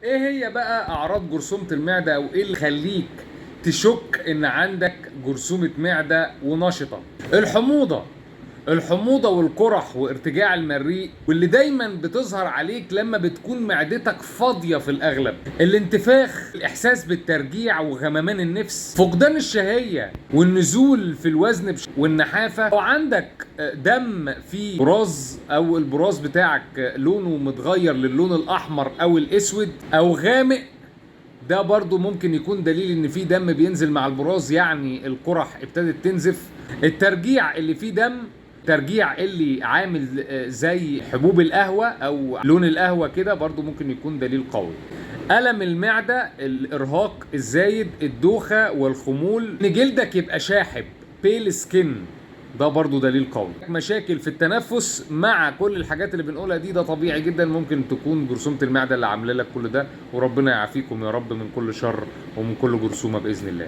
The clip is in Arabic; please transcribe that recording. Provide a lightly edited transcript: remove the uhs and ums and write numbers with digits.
ايه هي بقى اعراض جرثومة المعدة، او ايه اللي يخليك تشك ان عندك جرثومة معدة ونشطة؟ الحموضة. الحموضة والقرح وارتجاع المريء، واللي دايما بتظهر عليك لما بتكون معدتك فاضية في الأغلب. الانتفاخ، الإحساس بالترجيع وغممان النفس، فقدان الشهية والنزول في الوزن والنحافة. لو عندك دم فيه براز، أو البراز بتاعك لونه متغير للون الأحمر أو الأسود أو غامق، ده برضو ممكن يكون دليل ان في دم بينزل مع البراز، يعني القرح ابتدت تنزف. الترجيع اللي فيه دم، ترجيع اللي عامل زي حبوب القهوة او لون القهوة كده، برضو ممكن يكون دليل قوي. ألم المعدة، الإرهاق الزايد، الدوخة والخمول، إن جلدك يبقى شاحب بيل سكين، ده برضو دليل قوي. مشاكل في التنفس مع كل الحاجات اللي بنقولها دي، ده طبيعي جدا، ممكن تكون جرثومة المعدة اللي عامله لك كل ده. وربنا يعافيكم يا رب من كل شر ومن كل جرثومة بإذن الله.